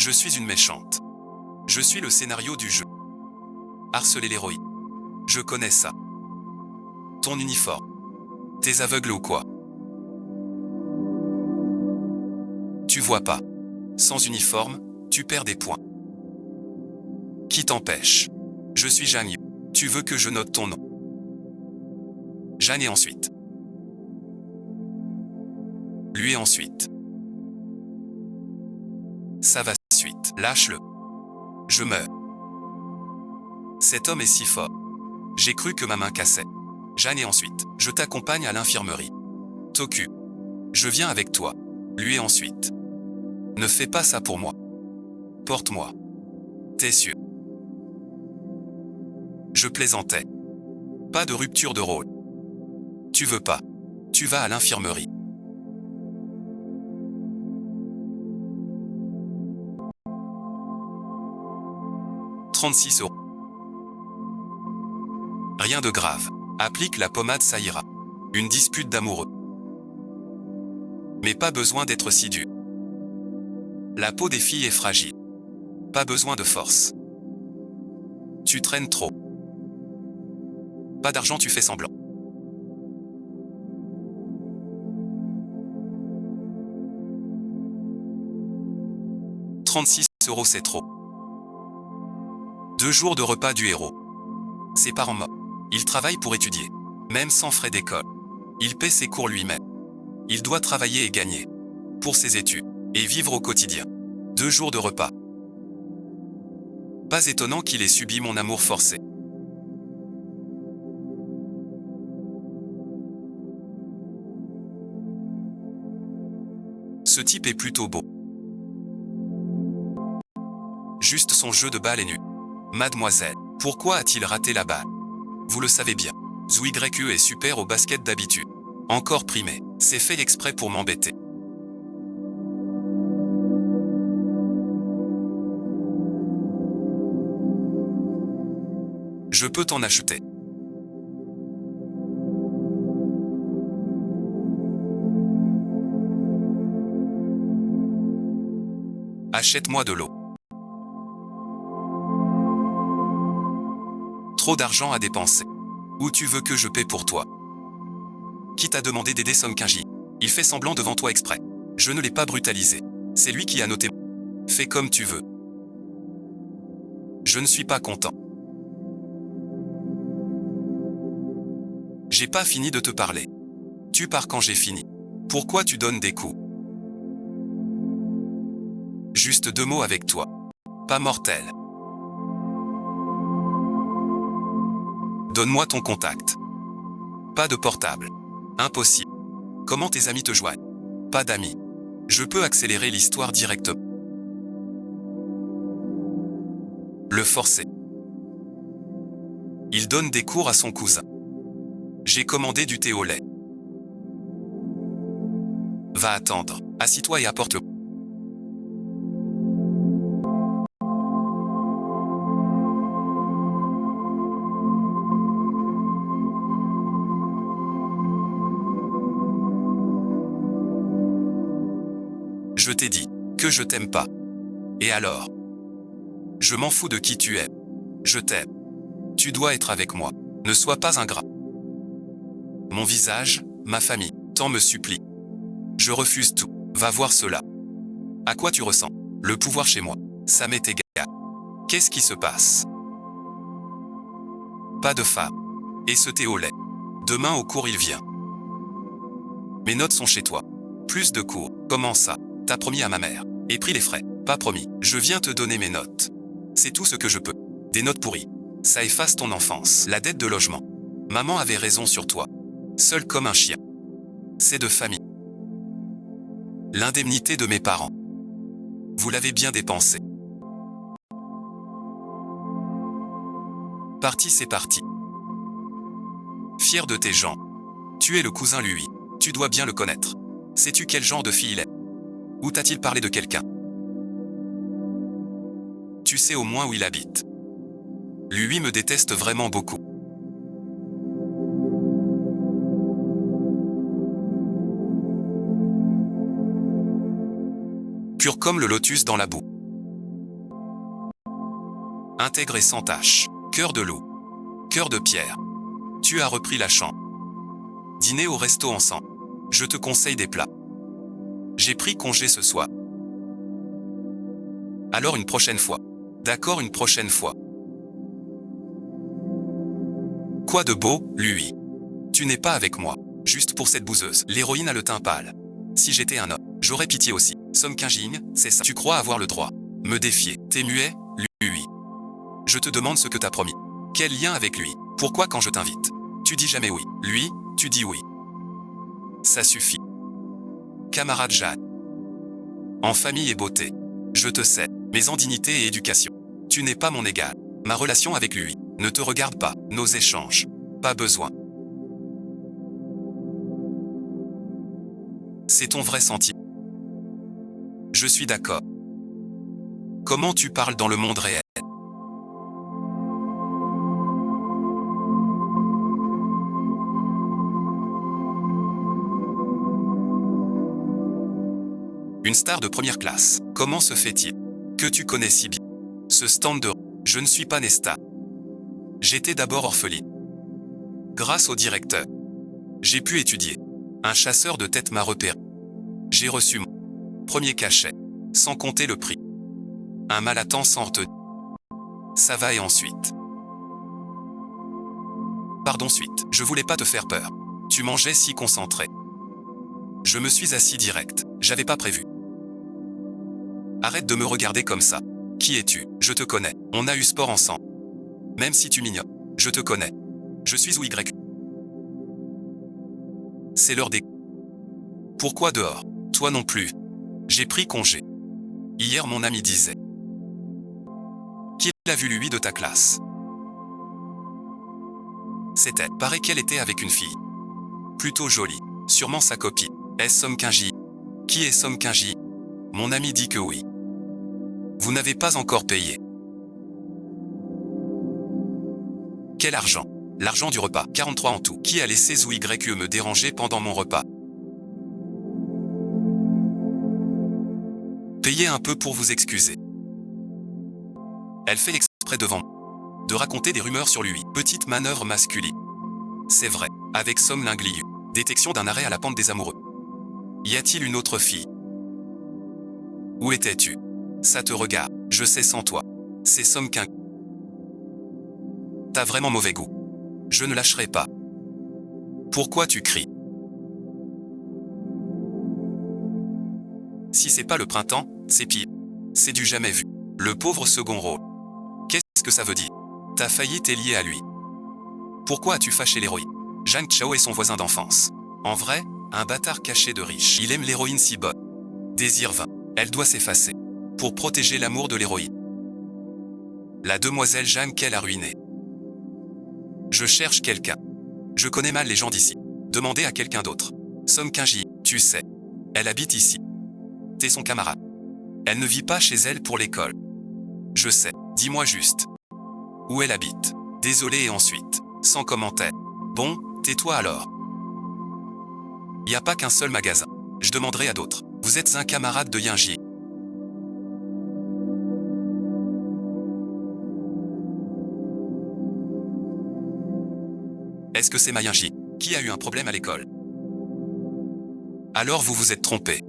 Je suis une méchante. Je suis le scénario du jeu. Harceler l'héroïne. Je connais ça. Ton uniforme. T'es aveugle ou quoi? Tu vois pas. Sans uniforme, tu perds des points. Qui t'empêche? Je suis Jeanne. Tu veux que je note ton nom? Jeanne et ensuite. Lui et ensuite. Ça va suite. Lâche-le. Je meurs. Cet homme est si fort. J'ai cru que ma main cassait. Jeanne et ensuite. Je t'accompagne à l'infirmerie. Toku. Je viens avec toi. Lui et ensuite. Ne fais pas ça pour moi. Porte-moi. T'es sûr? Je plaisantais. Pas de rupture de rôle. Tu veux pas. Tu vas à l'infirmerie. « 36 €. Rien de grave. Applique la pommade, ça ira. Une dispute d'amoureux. Mais pas besoin d'être si dur. La peau des filles est fragile. Pas besoin de force. Tu traînes trop. Pas d'argent, tu fais semblant. « 36 € c'est trop. 2 jours de repas du héros. Ses parents morts. Il travaille pour étudier. Même sans frais d'école. Il paie ses cours lui-même. Il doit travailler et gagner. Pour ses études. Et vivre au quotidien. 2 jours de repas. Pas étonnant qu'il ait subi mon amour forcé. Ce type est plutôt beau. Juste son jeu de balle est nul. Mademoiselle, pourquoi a-t-il raté la balle? Vous le savez bien. ZouYe est super au basket d'habitude. Encore primé. C'est fait exprès pour m'embêter. Je peux t'en acheter. Achète-moi de l'eau. Trop d'argent à dépenser. Où tu veux que je paie pour toi? Qui t'a demandé d'aider Song-Kinji? Il fait semblant devant toi exprès. Je ne l'ai pas brutalisé. C'est lui qui a noté. Fais comme tu veux. Je ne suis pas content. J'ai pas fini de te parler. Tu pars quand j'ai fini. Pourquoi tu donnes des coups? Juste 2 mots avec toi. Pas mortel. Donne-moi ton contact. Pas de portable. Impossible. Comment tes amis te joignent? Pas d'amis. Je peux accélérer l'histoire directement. Le forcer. Il donne des cours à son cousin. J'ai commandé du thé au lait. Va attendre. Assis-toi et apporte-le. Je t'ai dit que je t'aime pas. Et alors? Je m'en fous de qui tu es. Je t'aime. Tu dois être avec moi. Ne sois pas ingrat. Mon visage, ma famille, t'en me supplie. Je refuse tout. Va voir cela. À quoi tu ressens? Le pouvoir chez moi. Ça m'est égal. Qu'est-ce qui se passe? Pas de femme. Et ce thé au lait. Demain au cours il vient. Mes notes sont chez toi. Plus de cours. Comment ça? T'as promis à ma mère. Et pris les frais. Pas promis. Je viens te donner mes notes. C'est tout ce que je peux. Des notes pourries. Ça efface ton enfance. La dette de logement. Maman avait raison sur toi. Seul comme un chien. C'est de famille. L'indemnité de mes parents. Vous l'avez bien dépensé. Parti, c'est parti. Fier de tes gens. Tu es le cousin lui. Tu dois bien le connaître. Sais-tu quel genre de fille il est? Où t'a-t-il parlé de quelqu'un? Tu sais au moins où il habite. Lui me déteste vraiment beaucoup. Pur comme le lotus dans la boue. intègre et sans tache. Cœur de loup. Cœur de pierre. Tu as repris la chambre. Dîner au resto ensemble. Je te conseille des plats. J'ai pris congé ce soir. Alors une prochaine fois. D'accord, une prochaine fois. Quoi de beau, lui. Tu n'es pas avec moi. Juste pour cette bouseuse. L'héroïne a le teint pâle. Si j'étais un homme, j'aurais pitié aussi. Somme Kinjing, c'est ça. Tu crois avoir le droit. Me défier. T'es muet, lui. Je te demande ce que t'as promis. Quel lien avec lui? Pourquoi quand je t'invite, tu dis jamais oui? Lui, tu dis oui. Ça suffit. Camarade Jade. En famille et beauté. Je te sais, mais en dignité et éducation. Tu n'es pas mon égal. Ma relation avec lui ne te regarde pas. Nos échanges. Pas besoin. C'est ton vrai sentiment. Je suis d'accord. Comment tu parles dans le monde réel? Une star de première classe. Comment se fait-il que tu connais si bien ce stand de... Je ne suis pas née star. J'étais d'abord orpheline. Grâce au directeur, j'ai pu étudier. Un chasseur de tête m'a repéré. J'ai reçu mon premier cachet, sans compter le prix. Un mal attend sans retenue. Ça va et ensuite. Pardon, suite. Je voulais pas te faire peur. Tu mangeais si concentré. Je me suis assis direct. J'avais pas prévu. Arrête de me regarder comme ça. Qui es-tu? Je te connais. On a eu sport ensemble. Même si tu m'ignores, je te connais. Je suis ou Y. C'est l'heure des... Pourquoi dehors? Toi non plus. J'ai pris congé. Hier mon ami disait qu'il a vu lui de ta classe. C'était, paraît qu'elle était avec une fille. Plutôt jolie. Sûrement sa copine. Est-ce Somme Kinji? Qui est Somme Kinji? Mon ami dit que oui. Vous n'avez pas encore payé. Quel argent? L'argent du repas. 43 en tout. Qui a laissé Zou YE me déranger pendant mon repas? Payez un peu pour vous excuser. Elle fait exprès devant moi de raconter des rumeurs sur lui. Petite manœuvre masculine. C'est vrai. Avec Somme Lingliu. Détection d'un arrêt à la pente des amoureux. Y a-t-il une autre fille? Où étais-tu? Ça te regarde. Je sais sans toi. C'est Somme King. T'as vraiment mauvais goût. Je ne lâcherai pas. Pourquoi tu cries? Si c'est pas le printemps, c'est pire. C'est du jamais vu. Le pauvre second rôle. Qu'est-ce que ça veut dire? Ta faillite est liée à lui. Pourquoi as-tu fâché l'héroïne? Zhang Chao est son voisin d'enfance. En vrai, un bâtard caché de riche. Il aime l'héroïne si bonne. Désir vain. Elle doit s'effacer. Pour protéger l'amour de l'héroïne. La demoiselle Jeanne qu'elle a ruinée. Je cherche quelqu'un. Je connais mal les gens d'ici. Demandez à quelqu'un d'autre. Somme Kinji, tu sais. Elle habite ici. T'es son camarade. Elle ne vit pas chez elle pour l'école. Je sais. Dis-moi juste. Où elle habite. Désolé et ensuite. Sans commentaire. Bon, tais-toi alors. Y a pas qu'un seul magasin. Je demanderai à d'autres. Vous êtes un camarade de Yinji. Est-ce que c'est ma Yinji qui a eu un problème à l'école? Alors vous vous êtes trompé.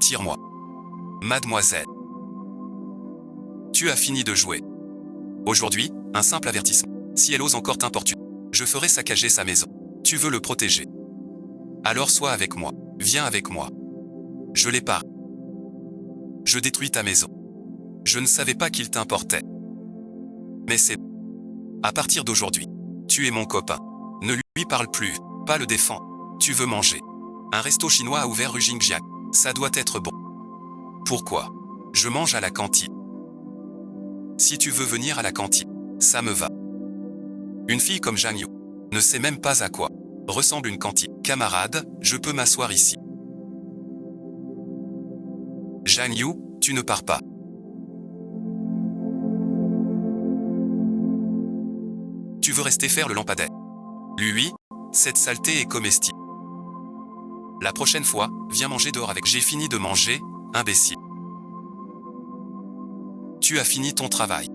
Tire-moi. Mademoiselle. Tu as fini de jouer. Aujourd'hui, un simple avertissement. Si elle ose encore t'importuner, je ferai saccager sa maison. Tu veux le protéger. Alors sois avec moi. Viens avec moi. Je l'ai pas. Je détruis ta maison. Je ne savais pas qu'il t'importait. Mais c'est... À partir d'aujourd'hui, tu es mon copain. Ne lui parle plus, pas le défends. Tu veux manger. Un resto chinois a ouvert rue Jingjiang. Ça doit être bon. Pourquoi? Je mange à la cantine. Si tu veux venir à la cantine, ça me va. Une fille comme Zhang Yu ne sait même pas à quoi ressemble une cantine. Camarade, je peux m'asseoir ici. Zhang Yu, tu ne pars pas. Tu veux rester faire le lampadaire. Lui, cette saleté est comestible. La prochaine fois, viens manger dehors avec. J'ai fini de manger, imbécile. Tu as fini ton travail.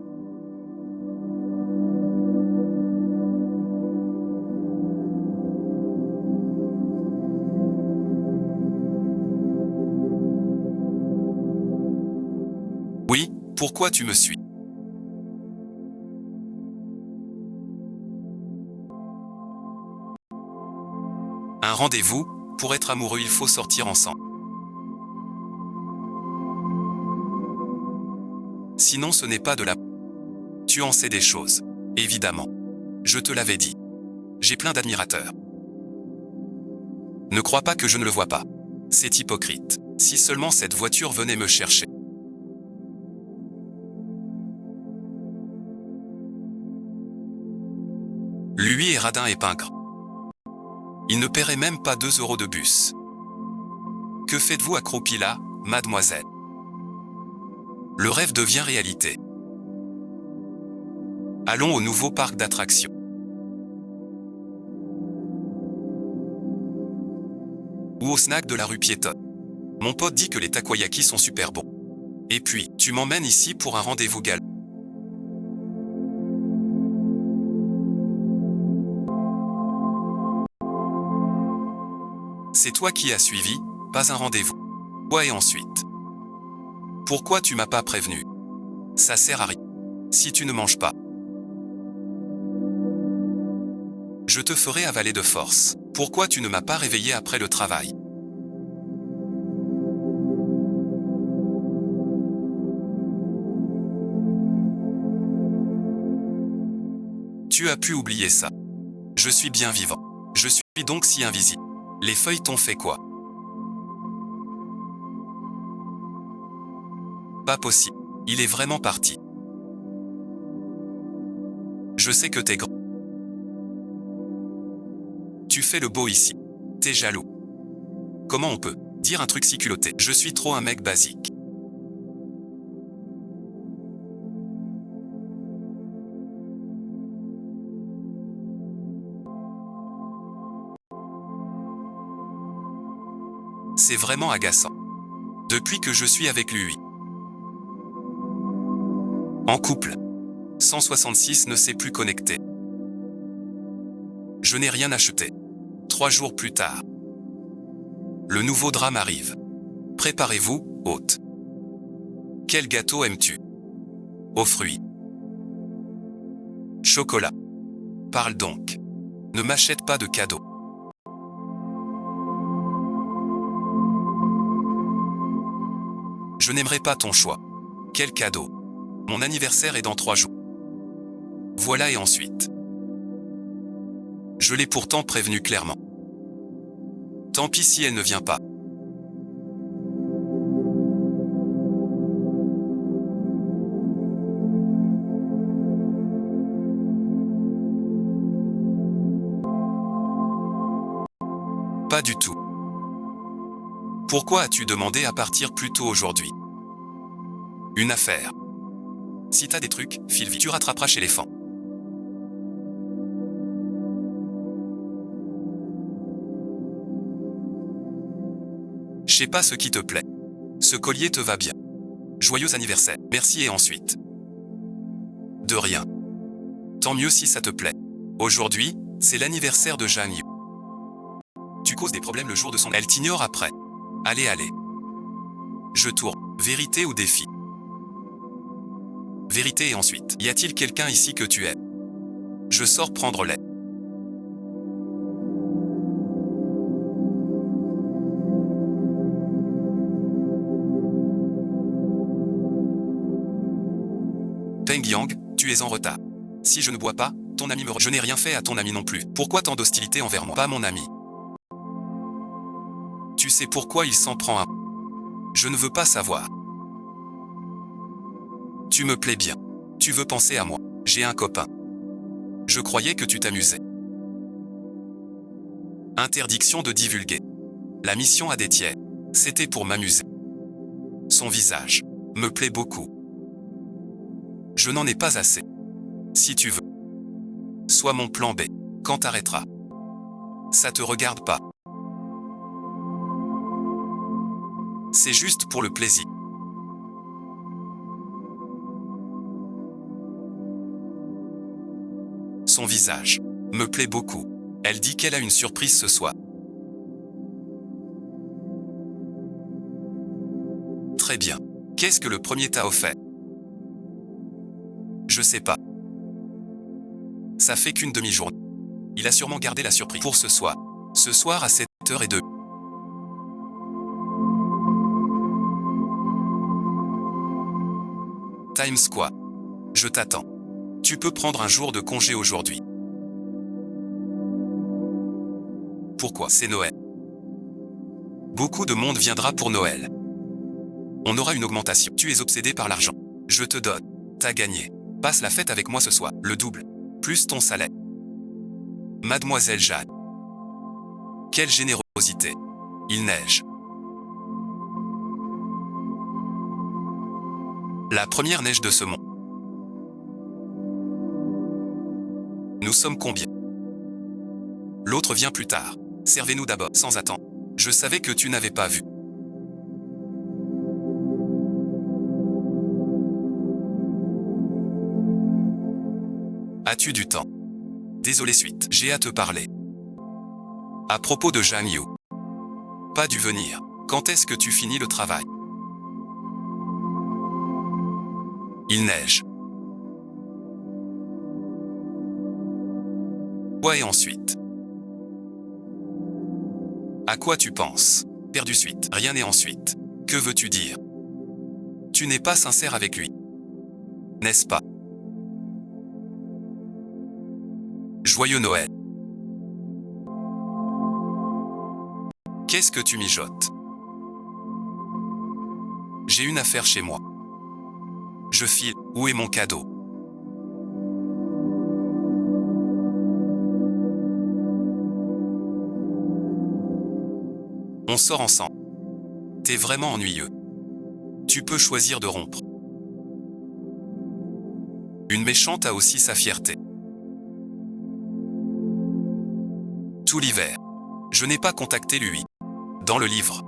Oui, pourquoi tu me suis? Un rendez-vous, pour être amoureux il faut sortir ensemble. Sinon ce n'est pas de la... Tu en sais des choses. Évidemment. Je te l'avais dit. J'ai plein d'admirateurs. Ne crois pas que je ne le vois pas. C'est hypocrite. Si seulement cette voiture venait me chercher. Lui est radin et pingre. Il ne paierait même pas 2 € de bus. Que faites-vous accroupi là, mademoiselle? Le rêve devient réalité. Allons au nouveau parc d'attractions. Ou au snack de la rue piétonne. Mon pote dit que les takoyaki sont super bons. Et puis, tu m'emmènes ici pour un rendez-vous gal. C'est toi qui as suivi, pas un rendez-vous. Quoi et ensuite? Pourquoi tu m'as pas prévenu? Ça sert à rien. Si tu ne manges pas, je te ferai avaler de force. Pourquoi tu ne m'as pas réveillé après le travail? Tu as pu oublier ça. Je suis bien vivant. Je suis donc si invisible. Les feuilles t'ont fait quoi? Pas possible. Il est vraiment parti. Je sais que t'es grand. Tu fais le beau ici. T'es jaloux. Comment on peut dire un truc si culotté? Je suis trop un mec basique. C'est vraiment agaçant. Depuis que je suis avec lui. En couple. 166 ne s'est plus connecté. Je n'ai rien acheté. 3 jours plus tard. Le nouveau drame arrive. Préparez-vous, hôte. Quel gâteau aimes-tu? Aux fruits. Chocolat. Parle donc. Ne m'achète pas de cadeaux. Je n'aimerais pas ton choix. Quel cadeau? Mon anniversaire est dans 3 jours. Voilà et ensuite. Je l'ai pourtant prévenu clairement. Tant pis si elle ne vient pas. Pas du tout. Pourquoi as-tu demandé à partir plus tôt aujourd'hui? Une affaire. Si t'as des trucs, file vite. Tu rattraperas chez l'éléphant. Je sais pas ce qui te plaît. Ce collier te va bien. Joyeux anniversaire. Merci et ensuite. De rien. Tant mieux si ça te plaît. Aujourd'hui, c'est l'anniversaire de Jeanne Yu. Tu causes des problèmes le jour de son... Elle t'ignore après. Allez, allez. Je tourne. Vérité ou défi? Vérité et ensuite. Y a-t-il quelqu'un ici que tu aimes? Je sors prendre lait. Peng Yang, tu es en retard. Si je ne bois pas, ton ami me... Je n'ai rien fait à ton ami non plus. Pourquoi tant d'hostilité envers moi? Pas mon ami. Tu sais pourquoi il s'en prend à... Je ne veux pas savoir. Tu me plais bien. Tu veux penser à moi. J'ai un copain. Je croyais que tu t'amusais. Interdiction de divulguer. La mission à des tiers. C'était pour m'amuser. Son visage me plaît beaucoup. Je n'en ai pas assez. Si tu veux. Sois mon plan B. Quand t'arrêteras. Ça te regarde pas. C'est juste pour le plaisir. Son visage me plaît beaucoup. Elle dit qu'elle a une surprise ce soir. Très bien. Qu'est-ce que le premier t'a offert? Je sais pas. Ça fait qu'une demi-journée. Il a sûrement gardé la surprise pour ce soir. Ce soir à 7h02. Times Square. Je t'attends. Tu peux prendre un jour de congé aujourd'hui. Pourquoi? C'est Noël. Beaucoup de monde viendra pour Noël. On aura une augmentation. Tu es obsédé par l'argent. Je te donne. T'as gagné. Passe la fête avec moi ce soir. Le double. Plus ton salaire. Mademoiselle Jeanne. Quelle générosité. Il neige. La première neige de ce monde. Nous sommes combien? L'autre vient plus tard. Servez-nous d'abord, sans attendre. Je savais que tu n'avais pas vu. As-tu du temps? Désolé suite, j'ai à te parler. À propos de Zhang Yu. Pas dû venir. Quand est-ce que tu finis le travail? Il neige. Ouais, et ensuite? À quoi tu penses? Perdu suite. Rien n'est ensuite. Que veux-tu dire? Tu n'es pas sincère avec lui. N'est-ce pas? Joyeux Noël. Qu'est-ce que tu mijotes? J'ai une affaire chez moi. Je file. Où est mon cadeau? On sort ensemble. T'es vraiment ennuyeux. Tu peux choisir de rompre. Une méchante a aussi sa fierté. Tout l'hiver. Je n'ai pas contacté lui. Dans le livre.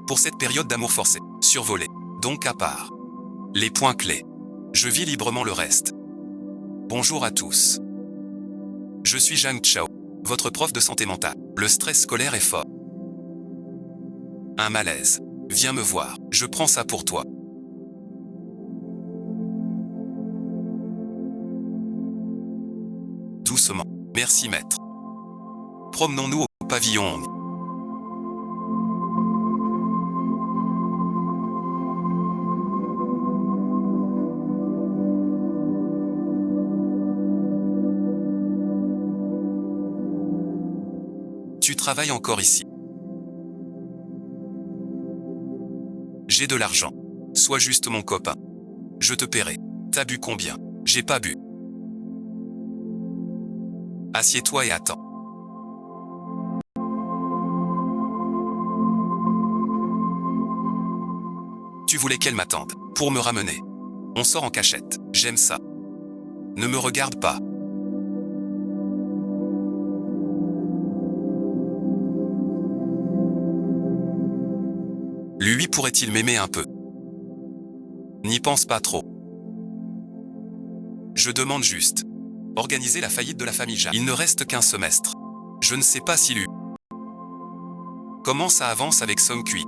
Pour cette période d'amour forcé, survolé, donc à part. Les points clés. Je vis librement le reste. Bonjour à tous. Je suis Zhang Chao, votre prof de santé mentale. Le stress scolaire est fort. Un malaise. Viens me voir, je prends ça pour toi. Doucement. Merci maître. Promenons-nous au pavillon. Tu travailles encore ici. J'ai de l'argent. Sois juste mon copain. Je te paierai. T'as bu combien? J'ai pas bu. Assieds-toi et attends. Tu voulais qu'elle m'attende pour me ramener. On sort en cachette. J'aime ça. Ne me regarde pas. Lui pourrait-il m'aimer un peu? N'y pense pas trop. Je demande juste. Organiser la faillite de la famille Jeanne. Il ne reste qu'un semestre. Je ne sais pas si lui. Comment ça avance avec Song Kui?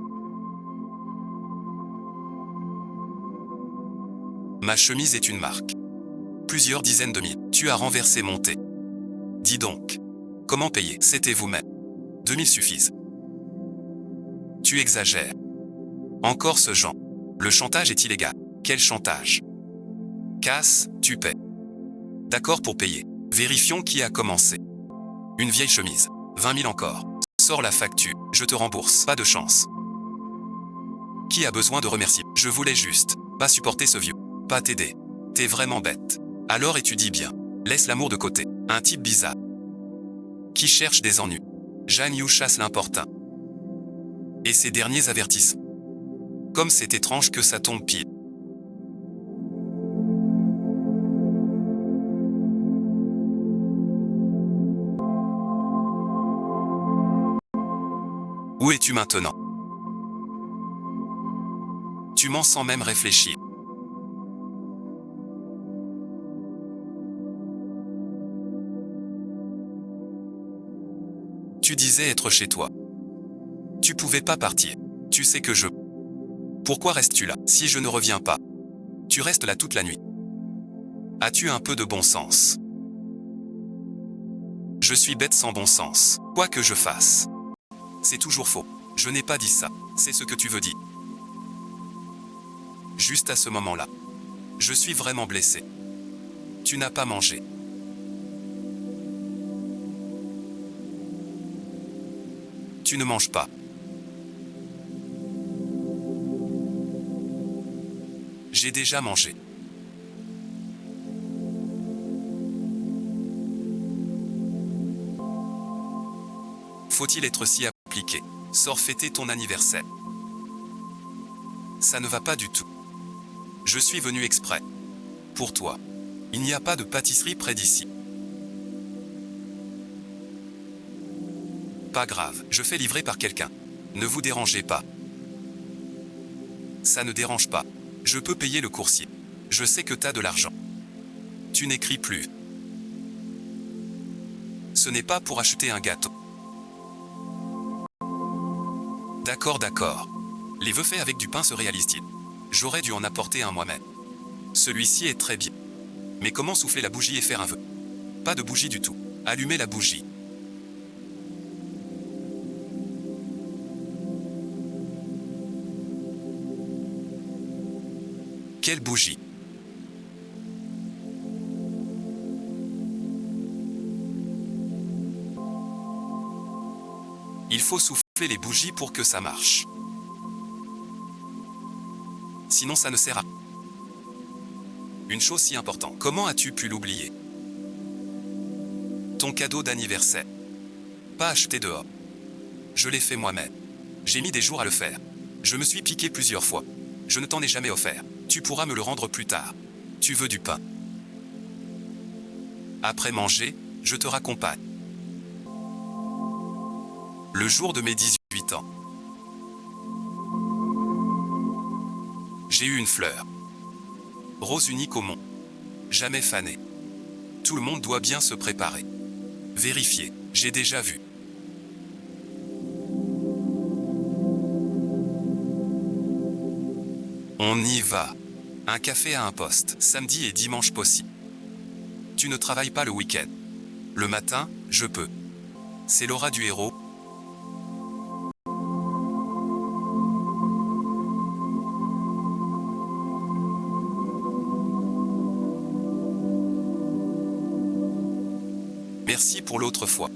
Ma chemise est une marque. Plusieurs dizaines de mille. Tu as renversé mon thé. Dis donc. Comment payer? C'était vous-même. 2000 suffisent. Tu exagères. Encore ce genre. Le chantage est illégal. Quel chantage? Casse, tu paies. D'accord pour payer. Vérifions qui a commencé. Une vieille chemise. 20 000 encore. Sors la facture. Je te rembourse. Pas de chance. Qui a besoin de remercier? Je voulais juste pas supporter ce vieux. Pas t'aider. T'es vraiment bête. Alors étudie bien. Laisse l'amour de côté. Un type bizarre. Qui cherche des ennuis. Zhang Yu chasse l'importun. Et ses derniers avertissements. Comme c'est étrange que ça tombe pile. Où es-tu maintenant? Tu mens sans même réfléchir. Tu disais être chez toi. Tu pouvais pas partir. Tu sais que je... Pourquoi restes-tu là? Si je ne reviens pas, tu restes là toute la nuit. As-tu un peu de bon sens? Je suis bête sans bon sens. Quoi que je fasse, c'est toujours faux. Je n'ai pas dit ça. C'est ce que tu veux dire. Juste à ce moment-là, je suis vraiment blessé. Tu n'as pas mangé. Tu ne manges pas. J'ai déjà mangé. Faut-il être si appliqué? Sors fêter ton anniversaire. Ça ne va pas du tout. Je suis venu exprès. Pour toi. Il n'y a pas de pâtisserie près d'ici. Pas grave, je fais livrer par quelqu'un. Ne vous dérangez pas. Ça ne dérange pas. Je peux payer le coursier. Je sais que t'as de l'argent. Tu n'écris plus. Ce n'est pas pour acheter un gâteau. D'accord, d'accord. Les vœux faits avec du pain se réalisent-ils? J'aurais dû en apporter un moi-même. Celui-ci est très bien. Mais comment souffler la bougie et faire un vœu? Pas de bougie du tout. Allumez la bougie. Quelle bougie? Il faut souffler les bougies pour que ça marche. Sinon ça ne sert à rien. Une chose si importante. Comment as-tu pu l'oublier? Ton cadeau d'anniversaire. Pas acheté dehors. Je l'ai fait moi-même. J'ai mis des jours à le faire. Je me suis piqué plusieurs fois. Je ne t'en ai jamais offert. Tu pourras me le rendre plus tard. Tu veux du pain? Après manger, je te raccompagne. Le jour de mes 18 ans. J'ai eu une fleur. Rose unique au monde. Jamais fanée. Tout le monde doit bien se préparer. Vérifier, j'ai déjà vu. On y va. Un café à un poste, samedi et dimanche possible. Tu ne travailles pas le week-end. Le matin, je peux. C'est Laura du héros. Merci pour l'autre fois.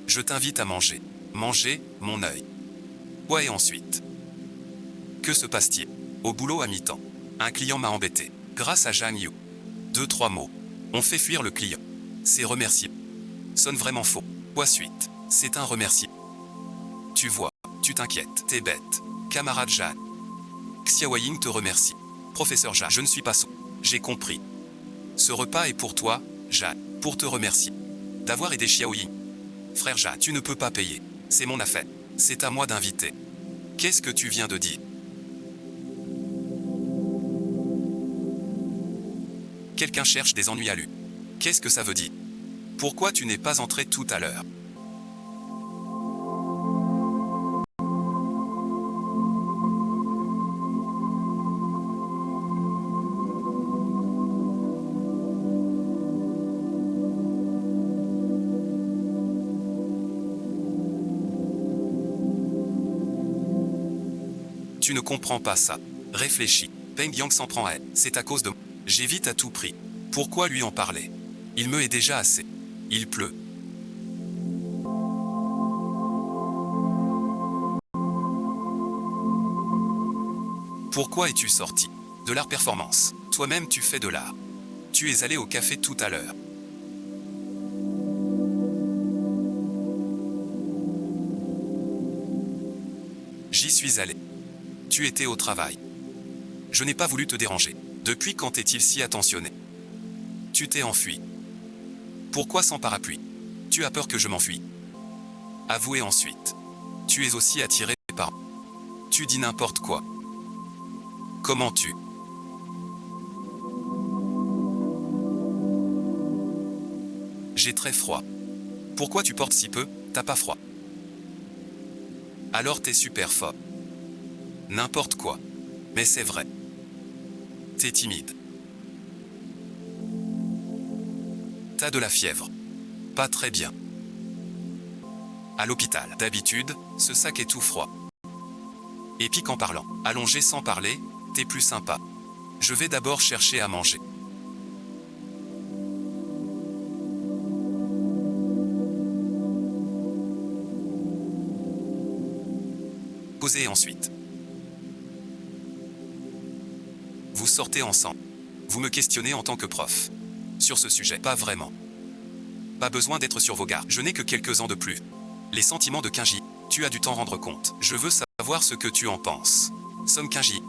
Je t'invite à manger. Manger, mon œil. Ouais, et ensuite. Que se passe-t-il? Au boulot à mi-temps. Un client m'a embêté. Grâce à Zhang Yu. 2-3 mots. On fait fuir le client. C'est remercié. Sonne vraiment faux. Quoi suite? C'est un remercié. Tu vois, tu t'inquiètes, t'es bête. Camarade Zhang. Xiao Ying te remercie. Professeur Zhang, je ne suis pas sot. J'ai compris. Ce repas est pour toi, Zhang, pour te remercier d'avoir aidé Xiao Ying. Frère Zhang, tu ne peux pas payer. C'est mon affaire. C'est à moi d'inviter. Qu'est-ce que tu viens de dire? Quelqu'un cherche des ennuis à lui. Qu'est-ce que ça veut dire? Pourquoi tu n'es pas entré tout à l'heure? Tu ne comprends pas ça. Réfléchis. Peng Yang s'en prend à elle. C'est à cause de moi. J'évite à tout prix. Pourquoi lui en parler? Il me est déjà assez. Il pleut. Pourquoi es-tu sorti? De l'art performance. Toi-même tu fais de l'art. Tu es allé au café tout à l'heure. J'y suis allé. Tu étais au travail. Je n'ai pas voulu te déranger. Depuis quand est-il si attentionné? Tu t'es enfui. Pourquoi sans parapluie? Tu as peur que je m'enfuis? Avouez ensuite. Tu es aussi attiré par... Tu dis n'importe quoi. Comment tu... J'ai très froid. Pourquoi tu portes si peu? T'as pas froid. Alors t'es super fort. N'importe quoi. Mais c'est vrai. T'es timide. T'as de la fièvre. Pas très bien. À l'hôpital, d'habitude, ce sac est tout froid. Et puis qu'en parlant, allongé sans parler, t'es plus sympa. Je vais d'abord chercher à manger. Posez ensuite. Vous sortez ensemble. Vous me questionnez en tant que prof. Sur ce sujet, pas vraiment. Pas besoin d'être sur vos gardes. Je n'ai que quelques ans de plus. Les sentiments de Kenji, tu as dû t'en rendre compte. Je veux savoir ce que tu en penses. Somme Kenji.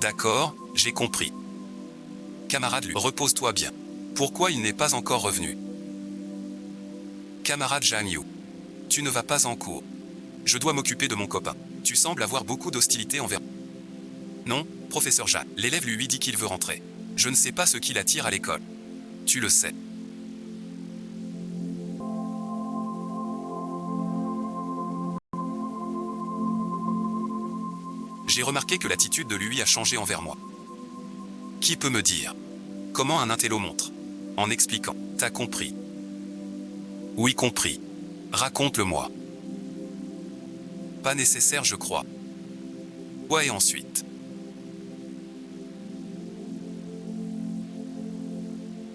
D'accord, j'ai compris. Camarade Lu, repose-toi bien. Pourquoi il n'est pas encore revenu? Camarade Zhang Yu, tu ne vas pas en cours. Je dois m'occuper de mon copain. Tu sembles avoir beaucoup d'hostilité envers... Non, professeur Zhang. L'élève lui dit qu'il veut rentrer. Je ne sais pas ce qui l'attire à l'école. Tu le sais. J'ai remarqué que l'attitude de lui a changé envers moi. Qui peut me dire comment un intello montre? En expliquant. T'as compris? Oui, compris. Raconte-le-moi. Pas nécessaire, je crois. Ouais, et ensuite?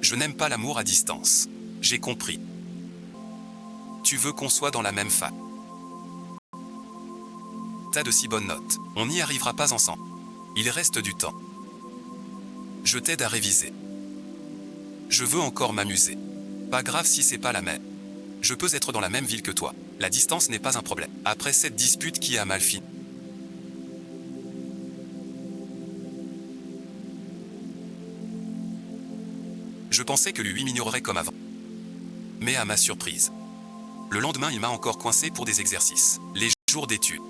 Je n'aime pas l'amour à distance. J'ai compris. Tu veux qu'on soit dans la même fac. T'as de si bonnes notes. On n'y arrivera pas ensemble. Il reste du temps. Je t'aide à réviser. Je veux encore m'amuser. Pas grave si c'est pas la même. Je peux être dans la même ville que toi. La distance n'est pas un problème. Après cette dispute qui a mal fini. Je pensais que lui m'ignorerait comme avant. Mais à ma surprise, le lendemain il m'a encore coincé pour des exercices. Les jours d'études.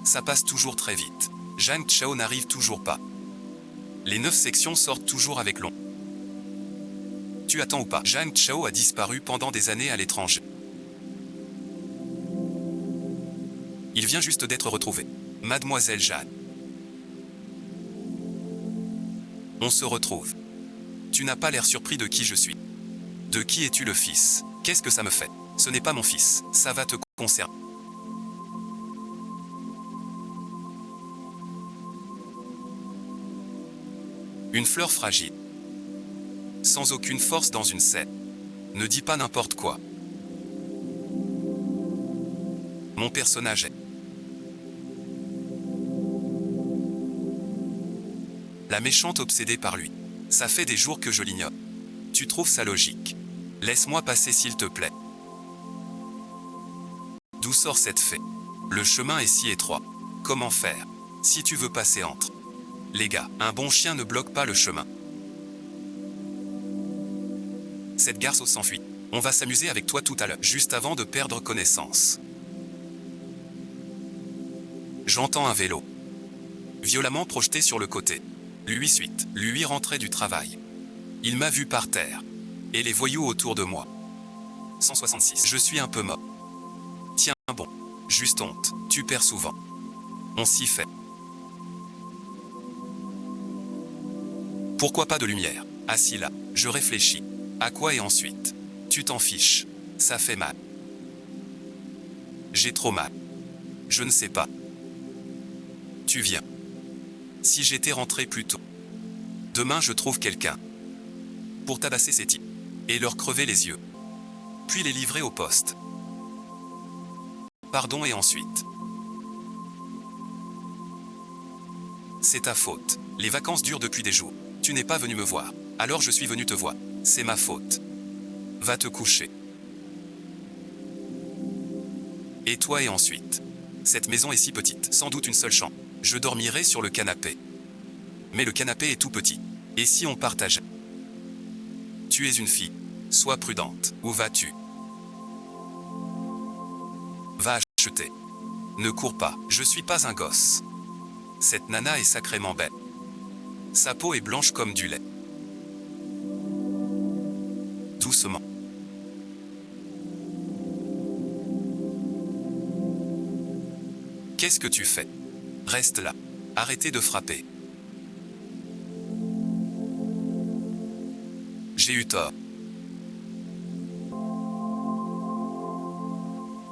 Ça passe toujours très vite. Zhang Chao n'arrive toujours pas. Les 9 sections sortent toujours avec long. Tu attends ou pas? Zhang Chao a disparu pendant des années à l'étranger. Il vient juste d'être retrouvé. Mademoiselle Jeanne. On se retrouve. Tu n'as pas l'air surpris de qui je suis. De qui es-tu le fils? Qu'est-ce que ça me fait? Ce n'est pas mon fils, ça va te concerner. Une fleur fragile. Sans aucune force dans une scène. Ne dis pas n'importe quoi. Mon personnage est... La méchante obsédée par lui. Ça fait des jours que je l'ignore. Tu trouves ça logique? Laisse-moi passer s'il te plaît. D'où sort cette fée? Le chemin est si étroit. Comment faire? Si tu veux passer entre... Les gars, un bon chien ne bloque pas le chemin. Cette garce s'enfuit. On va s'amuser avec toi tout à l'heure, juste avant de perdre connaissance. J'entends un vélo. Violemment projeté sur le côté. Lui rentrait du travail. Il m'a vu par terre. Et les voyous autour de moi. 166. Je suis un peu mort. Tiens bon. Juste honte. Tu perds souvent. On s'y fait. Pourquoi pas de lumière? Assis là, je réfléchis. À quoi et ensuite? Tu t'en fiches. Ça fait mal. J'ai trop mal. Je ne sais pas. Tu viens. Si j'étais rentré plus tôt. Demain je trouve quelqu'un. Pour tabasser ces types. Et leur crever les yeux. Puis les livrer au poste. Pardon et ensuite. C'est ta faute. Les vacances durent depuis des jours. Tu n'es pas venu me voir. Alors je suis venu te voir. C'est ma faute. Va te coucher. Et toi et ensuite. Cette maison est si petite, sans doute une seule chambre. Je dormirai sur le canapé. Mais le canapé est tout petit. Et si on partageait? Tu es une fille. Sois prudente. Où vas-tu? l'acheter. Ne cours pas, je suis pas un gosse. Cette nana est sacrément belle. Sa peau est blanche comme du lait. Doucement. Qu'est-ce que tu fais? Reste là. Arrêtez de frapper. J'ai eu tort.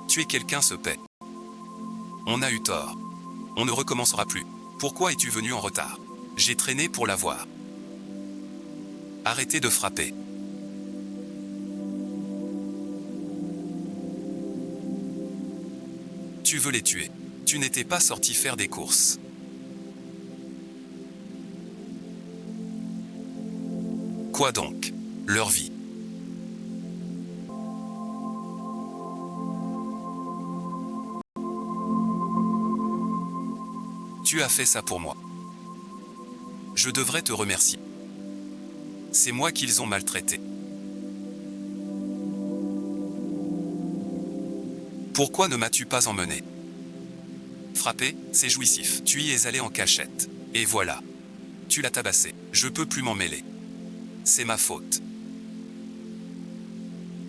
Tuer quelqu'un se paie. On a eu tort. On ne recommencera plus. Pourquoi es-tu venu en retard? J'ai traîné pour la voir. Arrêtez de frapper. Tu veux les tuer. Tu n'étais pas sorti faire des courses. Quoi donc? Leur vie. Tu as fait ça pour moi. Je devrais te remercier. C'est moi qu'ils ont maltraité. Pourquoi ne m'as-tu pas emmené? Frapper, c'est jouissif. Tu y es allé en cachette. Et voilà. Tu l'as tabassé. Je peux plus m'en mêler. C'est ma faute.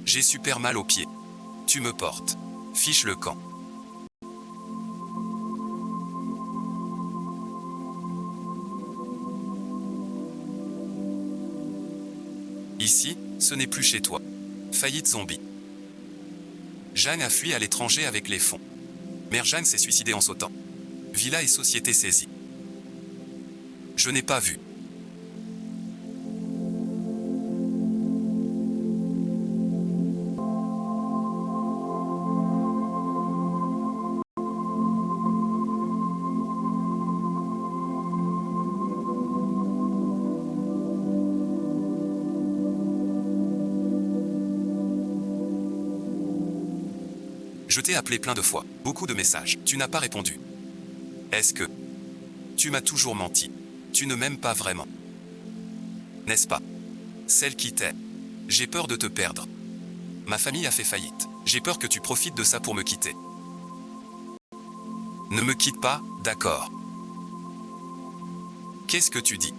J'ai super mal aux pieds. Tu me portes. Fiche le camp. Ici, ce n'est plus chez toi. Faillite zombie. Jeanne a fui à l'étranger avec les fonds. Mère Jeanne s'est suicidée en sautant. Villa et société saisie. Je n'ai pas vu. Je t'ai appelé plein de fois, beaucoup de messages, tu n'as pas répondu. Est-ce que tu m'as toujours menti? Tu ne m'aimes pas vraiment. N'est-ce pas? Celle qui t'aime. J'ai peur de te perdre. Ma famille a fait faillite. J'ai peur que tu profites de ça pour me quitter. Ne me quitte pas, d'accord. Qu'est-ce que tu dis?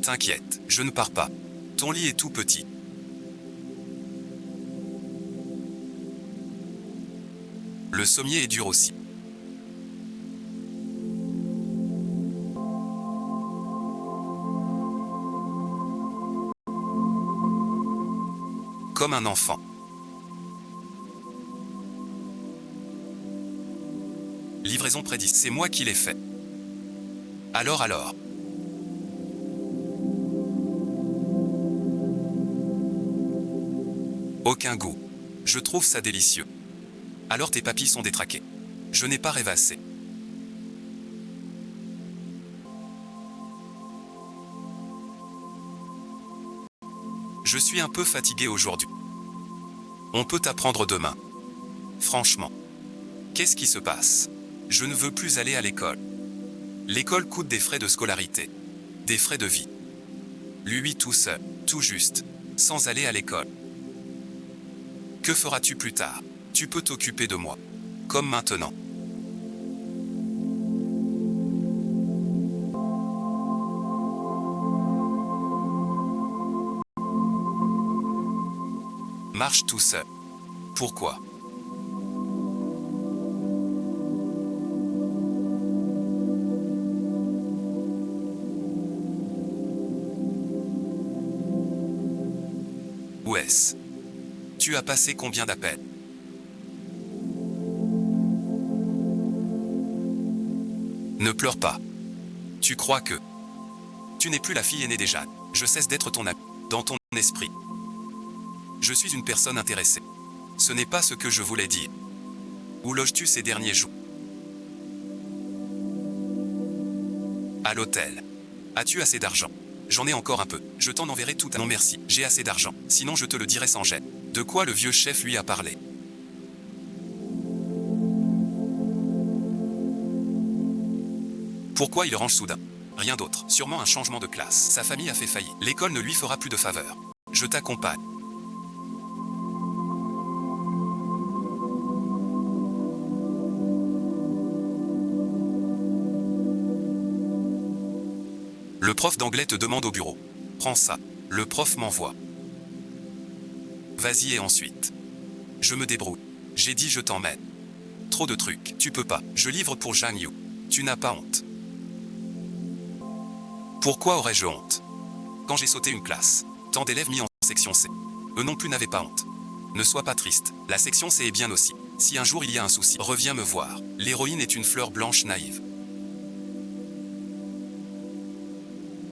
T'inquiète, je ne pars pas. Ton lit est tout petit. Le sommier est dur aussi. Comme un enfant. Livraison prédite, c'est moi qui l'ai fait. Alors. Aucun goût. Je trouve ça délicieux. Alors tes papilles sont détraquées. Je n'ai pas rêvassé. Je suis un peu fatigué aujourd'hui. On peut t'apprendre demain. Franchement. Qu'est-ce qui se passe? Je ne veux plus aller à l'école. L'école coûte des frais de scolarité. Des frais de vie. Lui tout seul, tout juste, sans aller à l'école. Que feras-tu plus tard? Tu peux t'occuper de moi. Comme maintenant. Marche tout seul. Pourquoi? Où est-ce? Tu as passé combien d'appels? Ne pleure pas. Tu crois que tu n'es plus la fille aînée des Jeanne. Je cesse d'être ton ami, dans ton esprit. Je suis une personne intéressée. Ce n'est pas ce que je voulais dire. Où loges-tu ces derniers jours? À l'hôtel. As-tu assez d'argent? J'en ai encore un peu. Je t'en enverrai tout à... Non merci, j'ai assez d'argent. Sinon je te le dirai sans gêne. De quoi le vieux chef lui a parlé? Pourquoi il range soudain? Rien d'autre. Sûrement un changement de classe. Sa famille a fait faillite. L'école ne lui fera plus de faveur. Je t'accompagne. Le prof d'anglais te demande au bureau. Prends ça. Le prof m'envoie. Vas-y et ensuite. Je me débrouille. J'ai dit je t'emmène. Trop de trucs. Tu peux pas. Je livre pour Zhang Yu. Tu n'as pas honte. Pourquoi aurais-je honte? Quand j'ai sauté une classe, tant d'élèves mis en section C. Eux non plus n'avaient pas honte. Ne sois pas triste. La section C est bien aussi. Si un jour il y a un souci, reviens me voir. L'héroïne est une fleur blanche naïve.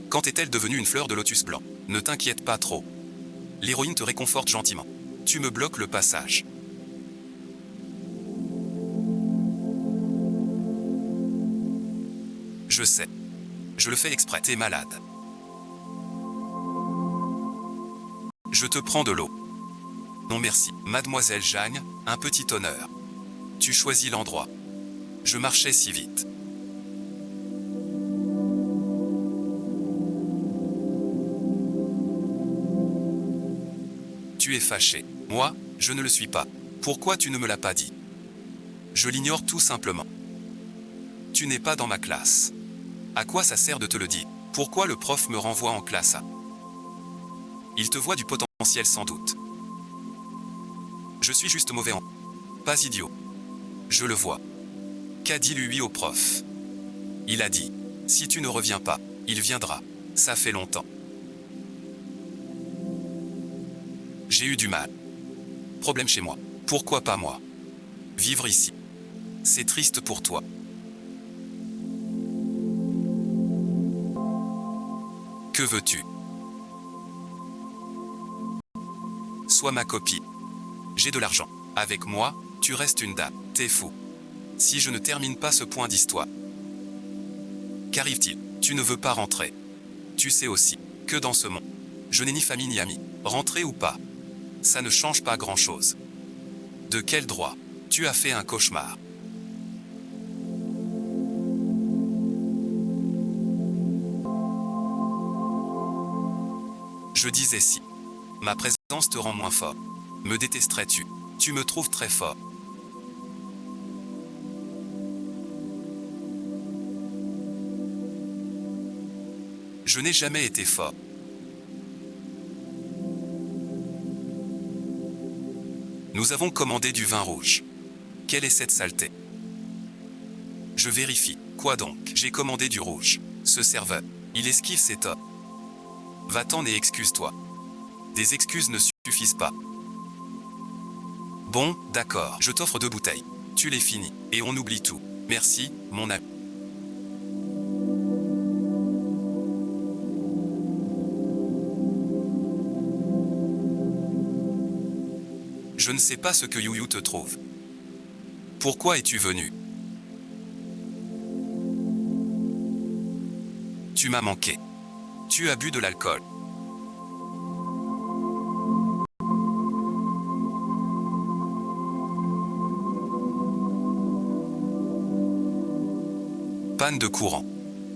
Quand est-elle devenue une fleur de lotus blanc? Ne t'inquiète pas trop. L'héroïne te réconforte gentiment. Tu me bloques le passage. Je sais. Je le fais exprès. T'es malade. Je te prends de l'eau. Non merci. Mademoiselle Jeanne, un petit honneur. Tu choisis l'endroit. Je marchais si vite. Tu es fâché. Moi, je ne le suis pas. Pourquoi tu ne me l'as pas dit? Je l'ignore tout simplement. Tu n'es pas dans ma classe. À quoi ça sert de te le dire? Pourquoi le prof me renvoie en classe A? Il te voit du potentiel sans doute. Je suis juste mauvais en... Pas idiot. Je le vois. Qu'a dit lui au prof? Il a dit, si tu ne reviens pas, il viendra. Ça fait longtemps. J'ai eu du mal. Problème chez moi. Pourquoi pas moi? Vivre ici. C'est triste pour toi. Que veux-tu? Sois ma copine. J'ai de l'argent. Avec moi, tu restes une dame. T'es fou. Si je ne termine pas ce point d'histoire. Qu'arrive-t-il? Tu ne veux pas rentrer. Tu sais aussi que dans ce monde, je n'ai ni famille ni amis. Rentrer ou pas, ça ne change pas grand-chose. De quel droit? Tu as fait un cauchemar. Je disais si. Ma présence te rend moins fort. Me détesterais-tu? Tu me trouves très fort. Je n'ai jamais été fort. Nous avons commandé du vin rouge. Quelle est cette saleté? Je vérifie. Quoi donc? J'ai commandé du rouge. Ce serveur, il esquive ses torts. Va-t'en et excuse-toi. Des excuses ne suffisent pas. Bon, d'accord, je t'offre 2 bouteilles. Tu les finis, et on oublie tout. Merci, mon ami. Je ne sais pas ce que Yu Yu te trouve. Pourquoi es-tu venu? Tu m'as manqué. Tu as bu de l'alcool. Panne de courant.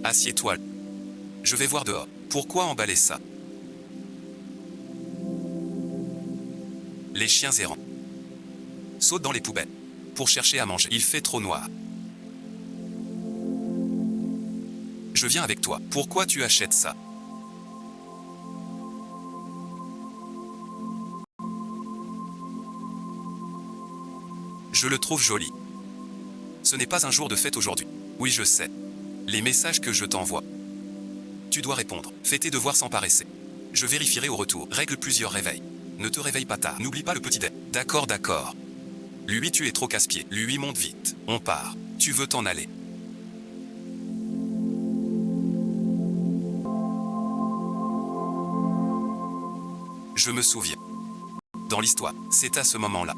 Assieds-toi. Je vais voir dehors. Pourquoi emballer ça? Les chiens errants. Saute dans les poubelles. Pour chercher à manger. Il fait trop noir. Je viens avec toi. Pourquoi tu achètes ça? Je le trouve joli. Ce n'est pas un jour de fête aujourd'hui. Oui, je sais. Les messages que je t'envoie. Tu dois répondre. Fais tes devoirs sans paresser. Je vérifierai au retour. Règle plusieurs réveils. Ne te réveille pas tard. N'oublie pas le petit dé. D'accord, d'accord. Lui, tu es trop casse-pied. Lui, monte vite. On part. Tu veux t'en aller. Je me souviens. Dans l'histoire, c'est à ce moment-là.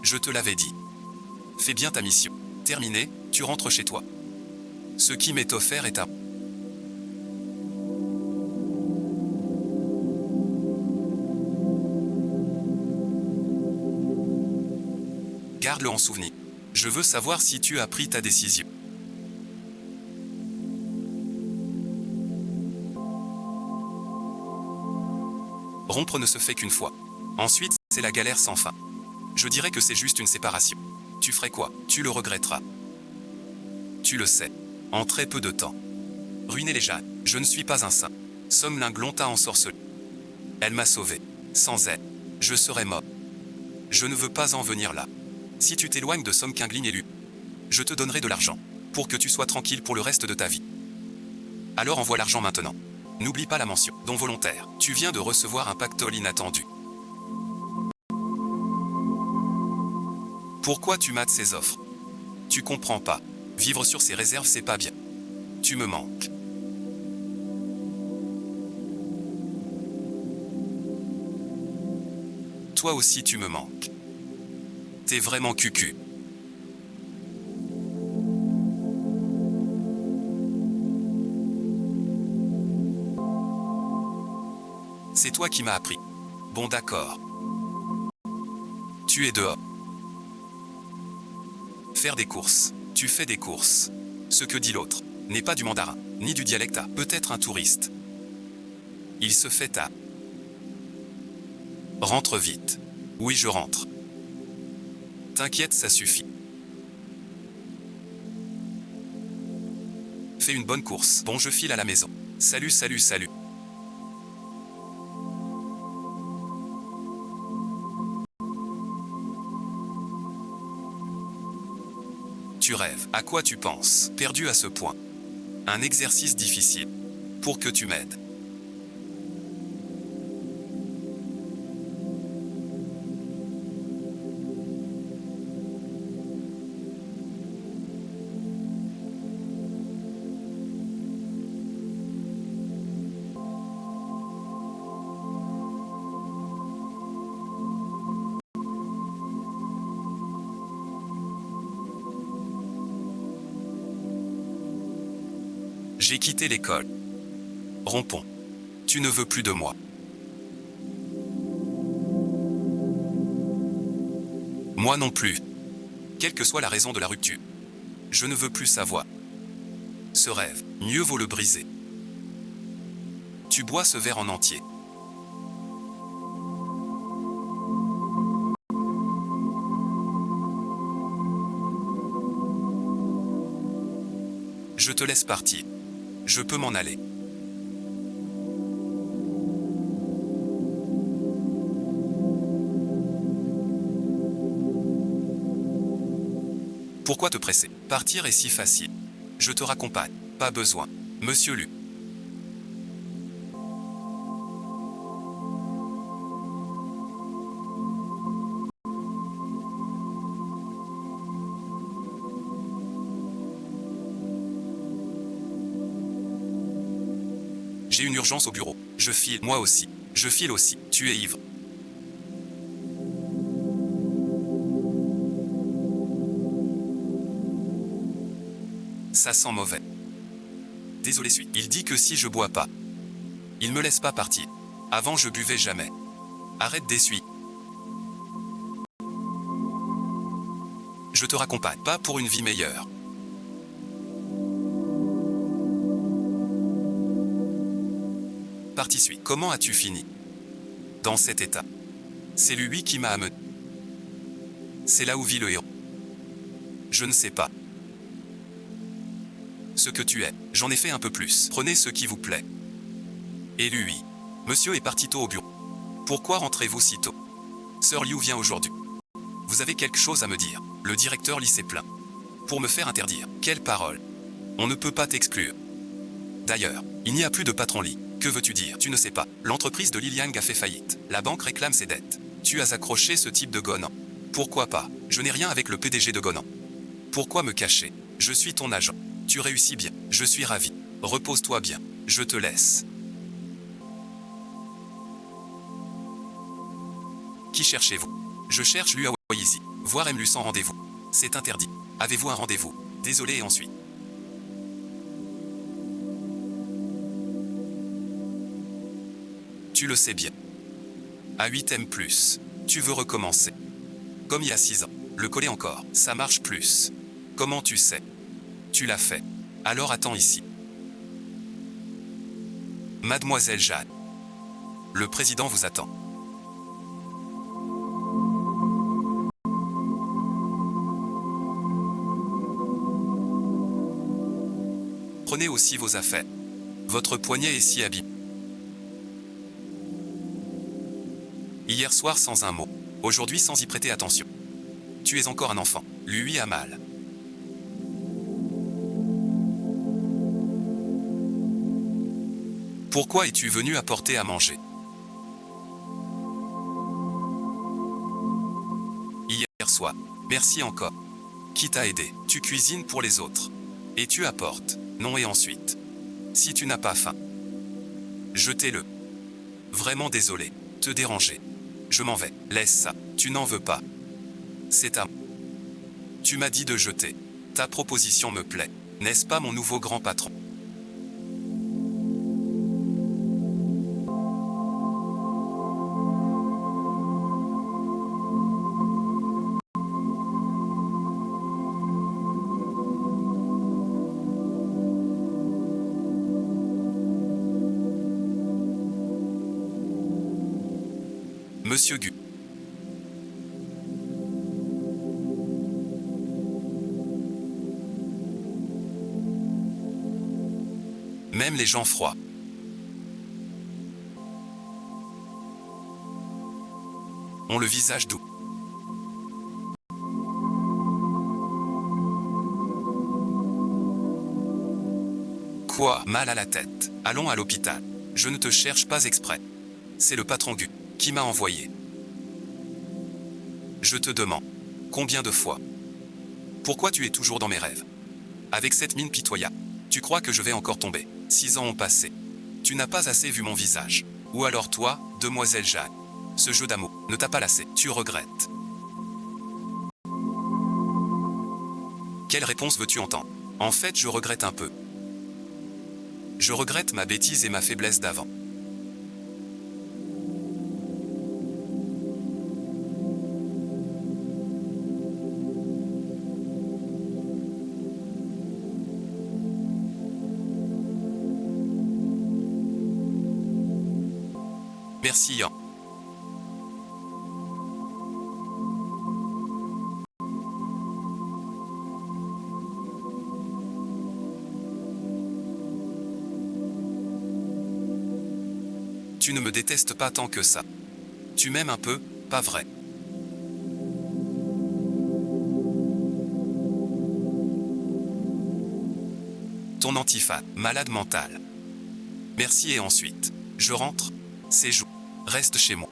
Je te l'avais dit. Fais bien ta mission. Terminé, tu rentres chez toi. Ce qui m'est offert est à... Garde-le en souvenir. Je veux savoir si tu as pris ta décision. Rompre ne se fait qu'une fois. Ensuite, c'est la galère sans fin. Je dirais que c'est juste une séparation. Tu ferais quoi? Tu le regretteras. Tu le sais. En très peu de temps. Ruiner les Jeanne. Je ne suis pas un saint. Sommelinglon t'a ensorcelé. Elle m'a sauvé. Sans elle, je serais mort. Je ne veux pas en venir là. Si tu t'éloignes de Somkingling élu, je te donnerai de l'argent, pour que tu sois tranquille pour le reste de ta vie. Alors envoie l'argent maintenant. N'oublie pas la mention, don volontaire. Tu viens de recevoir un pactole inattendu. Pourquoi tu mates ces offres? Tu comprends pas. Vivre sur ses réserves, c'est pas bien. Tu me manques. Toi aussi tu me manques. T'es vraiment cucu. C'est toi qui m'as appris. Bon d'accord. Tu es dehors. Faire des courses. Tu fais des courses. Ce que dit l'autre n'est pas du mandarin, ni du dialecte, peut-être un touriste. Il se fait à. Rentre vite. Oui, je rentre. T'inquiète, ça suffit. Fais une bonne course. Bon, je file à la maison. Salut, salut, salut. Tu rêves. À quoi tu penses? Perdu à ce point. Un exercice difficile. Pour que tu m'aides. J'ai quitté l'école. Rompons. Tu ne veux plus de moi. Moi non plus. Quelle que soit la raison de la rupture. Je ne veux plus savoir. Ce rêve, mieux vaut le briser. Tu bois ce verre en entier. Je te laisse partir. Je peux m'en aller. Pourquoi te presser? Partir est si facile. Je te raccompagne. Pas besoin. Monsieur Lu. J'ai une urgence au bureau. Je file. Moi aussi. Je file aussi. Tu es ivre. Ça sent mauvais. Désolé, suis. Il dit que si je bois pas, il me laisse pas partir. Avant je buvais jamais. Arrête d'essuyer. Je te raccompagne. Pas pour une vie meilleure. Parti suis. Comment as-tu fini? Dans cet état. C'est lui qui m'a amené. C'est là où vit le héros. Je ne sais pas. Ce que tu es, j'en ai fait un peu plus. Prenez ce qui vous plaît. Et lui. Monsieur est parti tôt au bureau. Pourquoi rentrez-vous si tôt? Sir Liu vient aujourd'hui. Vous avez quelque chose à me dire. Le directeur lycée plaint. Pour me faire interdire. Quelle parole. On ne peut pas t'exclure. D'ailleurs, il n'y a plus de patron Li. Que veux-tu dire? Tu ne sais pas. L'entreprise de Li Liang a fait faillite. La banque réclame ses dettes. Tu as accroché ce type de Gonan. Pourquoi pas? Je n'ai rien avec le PDG de Gonan. Pourquoi me cacher? Je suis ton agent. Tu réussis bien. Je suis ravi. Repose-toi bien. Je te laisse. Qui cherchez-vous? Je cherche Lu Awayizi. Voir Mlu sans rendez-vous. C'est interdit. Avez-vous un rendez-vous? Désolé et ensuite. Tu le sais bien. À 8M+, tu veux recommencer. Comme il y a 6 ans. Le coller encore, ça marche plus. Comment tu sais? Tu l'as fait. Alors attends ici. Mademoiselle Jeanne. Le président vous attend. Prenez aussi vos affaires. Votre poignet est si abîmé. Hier soir sans un mot. Aujourd'hui sans y prêter attention. Tu es encore un enfant. Lui a mal. Pourquoi es-tu venu apporter à manger? Hier soir. Merci encore. Qui t'a aidé? Tu cuisines pour les autres. Et tu apportes. Non et ensuite. Si tu n'as pas faim, jetez-le. Vraiment désolé. Te déranger. Je m'en vais. Laisse ça. Tu n'en veux pas. C'est à moi. Tu m'as dit de jeter. Ta proposition me plaît. N'est-ce pas mon nouveau grand patron? Monsieur Gu. Même les gens froids ont le visage doux. Quoi? Mal à la tête. Allons à l'hôpital. Je ne te cherche pas exprès. C'est le patron Gu qui m'a envoyé. Je te demande, combien de fois? Pourquoi tu es toujours dans mes rêves? Avec cette mine pitoyable, tu crois que je vais encore tomber? 6 ans ont passé. Tu n'as pas assez vu mon visage. Ou alors toi, demoiselle Jeanne, ce jeu d'amour ne t'a pas lassé, tu regrettes. Quelle réponse veux-tu entendre? En fait, je regrette un peu. Je regrette ma bêtise et ma faiblesse d'avant. Merci Yann. Tu ne me détestes pas tant que ça. Tu m'aimes un peu, pas vrai? Ton antiphane, malade mental. Merci et ensuite, je rentre, c'est jour. Reste chez moi.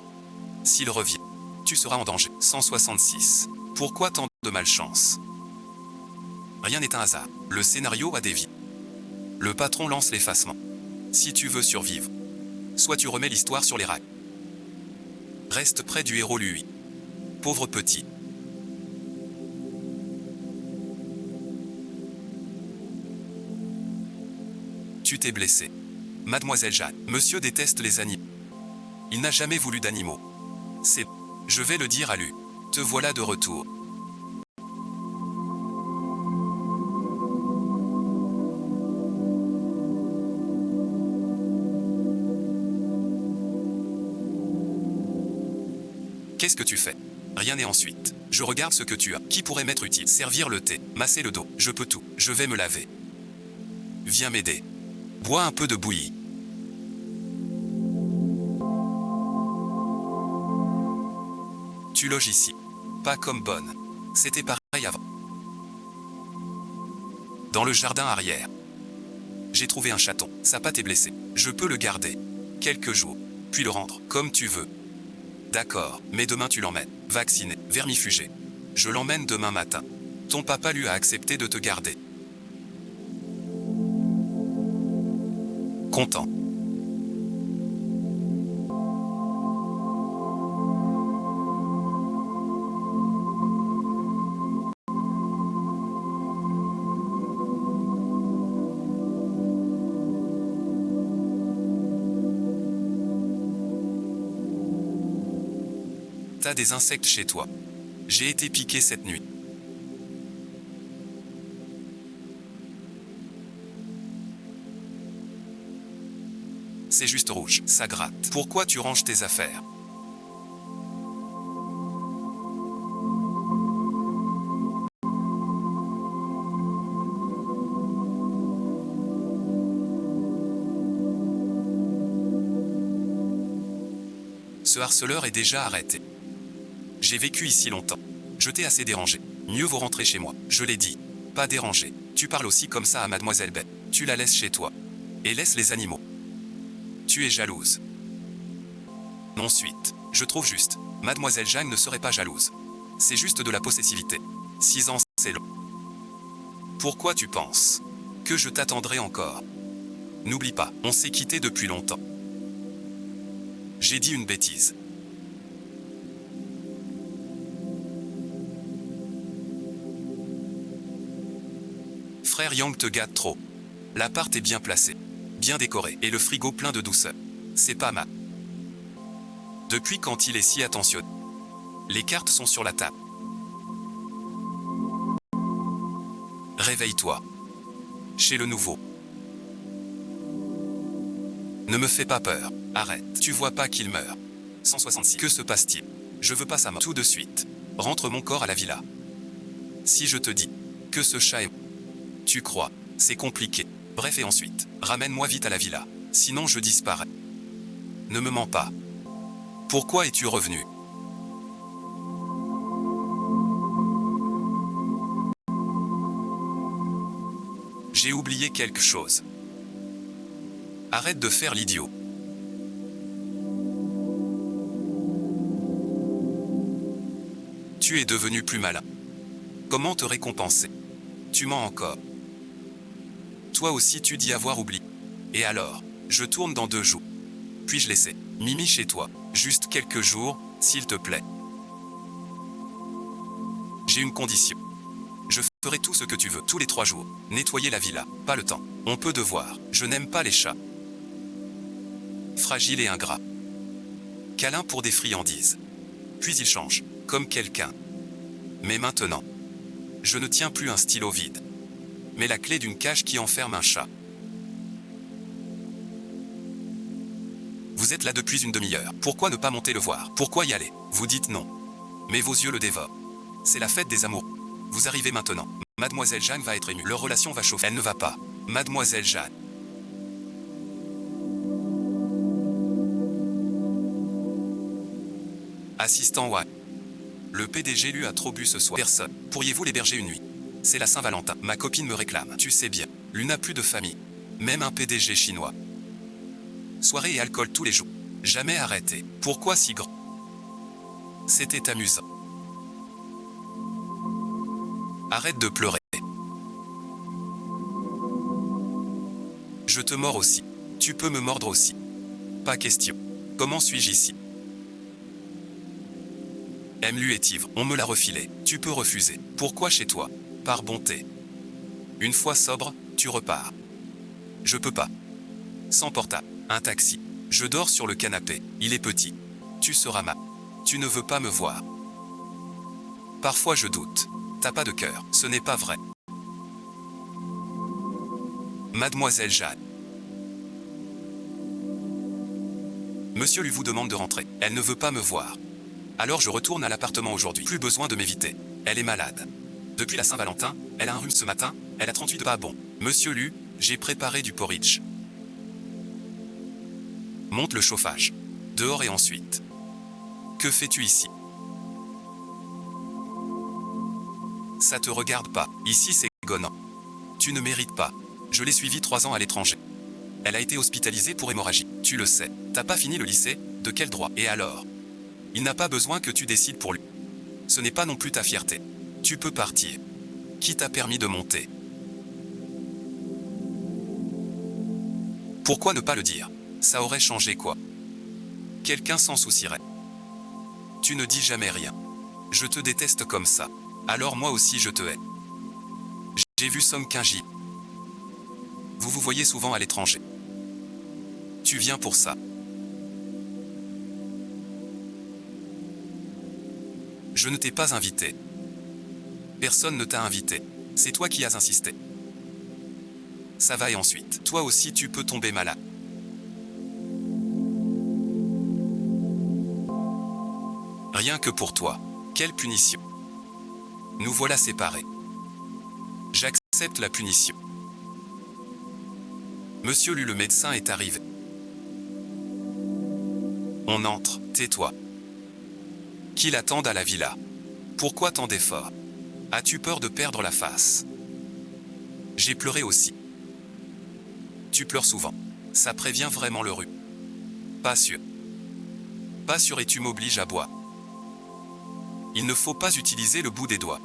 S'il revient, tu seras en danger. 166. Pourquoi tant de malchance? Rien n'est un hasard. Le scénario a dévié. Le patron lance l'effacement. Si tu veux survivre, soit tu remets l'histoire sur les rails. Reste près du héros lui. Pauvre petit. Tu t'es blessé. Mademoiselle Jeanne, monsieur déteste les animaux. Il n'a jamais voulu d'animaux. C'est... Je vais le dire à lui. Te voilà de retour. Qu'est-ce que tu fais? Rien et ensuite. Je regarde ce que tu as. Qui pourrait m'être utile? Servir le thé, masser le dos. Je peux tout. Je vais me laver. Viens m'aider. Bois un peu de bouillie. Tu loges ici. Pas comme bonne. C'était pareil avant. Dans le jardin arrière. J'ai trouvé un chaton. Sa patte est blessée. Je peux le garder quelques jours, puis le rendre comme tu veux. D'accord, mais demain tu l'emmènes. Vacciné, vermifugé. Je l'emmène demain matin. Ton papa lui a accepté de te garder. Content. T'as des insectes chez toi. J'ai été piqué cette nuit. C'est juste rouge, ça gratte. Pourquoi tu ranges tes affaires? Ce harceleur est déjà arrêté. J'ai vécu ici longtemps. Je t'ai assez dérangé. Mieux vaut rentrer chez moi. Je l'ai dit. Pas dérangé. Tu parles aussi comme ça à Mademoiselle Beth. Tu la laisses chez toi. Et laisse les animaux. Tu es jalouse. Ensuite, je trouve juste. Mademoiselle Jeanne ne serait pas jalouse. C'est juste de la possessivité. 6 ans, c'est long. Pourquoi tu penses que je t'attendrai encore? N'oublie pas, on s'est quitté depuis longtemps. J'ai dit une bêtise. Frère Yang te gâte trop. L'appart est bien placé, bien décoré, et le frigo plein de douceur. C'est pas mal. Depuis quand il est si attentionné? Les cartes sont sur la table. Réveille-toi. Chez le nouveau. Ne me fais pas peur. Arrête. Tu vois pas qu'il meurt. 166. Que se passe-t-il? Je veux pas sa mort. Tout de suite. Rentre mon corps à la villa. Si je te dis que ce chat est... Tu crois? C'est compliqué. Bref, et ensuite, ramène-moi vite à la villa. Sinon je disparais. Ne me mens pas. Pourquoi es-tu revenu? J'ai oublié quelque chose. Arrête de faire l'idiot. Tu es devenu plus malin. Comment te récompenser? Tu mens encore. Toi aussi tu dis avoir oublié. Et alors, je tourne dans 2 jours. Puis-je laisser Mimi chez toi, juste quelques jours, s'il te plaît? J'ai une condition. Je ferai tout ce que tu veux tous les 3 jours. Nettoyer la villa, pas le temps. On peut devoir. Je n'aime pas les chats. Fragile et ingrat. Câlin pour des friandises. Puis il change, comme quelqu'un. Mais maintenant, je ne tiens plus un stylo vide, mais la clé d'une cage qui enferme un chat. Vous êtes là depuis une demi-heure. Pourquoi ne pas monter le voir? Pourquoi y aller? Vous dites non. Mais vos yeux le dévorent. C'est la fête des amoureux. Vous arrivez maintenant. Mademoiselle Jeanne va être émue. Leur relation va chauffer. Elle ne va pas. Mademoiselle Jeanne. Assistant Watt. Le PDG lui a trop bu ce soir. Personne. Pourriez-vous l'héberger une nuit? C'est la Saint-Valentin. Ma copine me réclame. Tu sais bien. Lui n'a plus de famille. Même un PDG chinois. Soirée et alcool tous les jours. Jamais arrêté. Pourquoi si grand? C'était amusant. Arrête de pleurer. Je te mords aussi. Tu peux me mordre aussi. Pas question. Comment suis-je ici? Aime-lui est ivre. On me l'a refilé. Tu peux refuser. Pourquoi chez toi? Par bonté. Une fois sobre, tu repars. Je peux pas. Sans portable. Un taxi. Je dors sur le canapé. Il est petit. Tu seras mal. Tu ne veux pas me voir. Parfois je doute. T'as pas de cœur. Ce n'est pas vrai. Mademoiselle Jeanne. Monsieur lui vous demande de rentrer. Elle ne veut pas me voir. Alors je retourne à l'appartement aujourd'hui. Plus besoin de m'éviter. Elle est malade. Depuis la Saint-Valentin, elle a un rhume ce matin, elle a 38 pas bon. Monsieur Lu, j'ai préparé du porridge. Monte le chauffage. Dehors et ensuite. Que fais-tu ici? Ça te regarde pas. Ici c'est Gonan. Tu ne mérites pas. Je l'ai suivie 3 ans à l'étranger. Elle a été hospitalisée pour hémorragie. Tu le sais. T'as pas fini le lycée? De quel droit? Et alors? Il n'a pas besoin que tu décides pour lui. Ce n'est pas non plus ta fierté. Tu peux partir. Qui t'a permis de monter? Pourquoi ne pas le dire? Ça aurait changé quoi? Quelqu'un s'en soucierait. Tu ne dis jamais rien. Je te déteste comme ça. Alors moi aussi je te hais. J'ai vu Song Kinji. Vous vous voyez souvent à l'étranger. Tu viens pour ça. Je ne t'ai pas invité. Personne ne t'a invité. C'est toi qui as insisté. Ça va et ensuite, toi aussi tu peux tomber malade. Rien que pour toi. Quelle punition. Nous voilà séparés. J'accepte la punition. Monsieur Lu le médecin est arrivé. On entre, tais-toi. Qu'il attende à la villa. Pourquoi tant d'efforts? As-tu peur de perdre la face? J'ai pleuré aussi. Tu pleures souvent. Ça prévient vraiment le rhume. Pas sûr. Pas sûr et tu m'obliges à boire. Il ne faut pas utiliser le bout des doigts.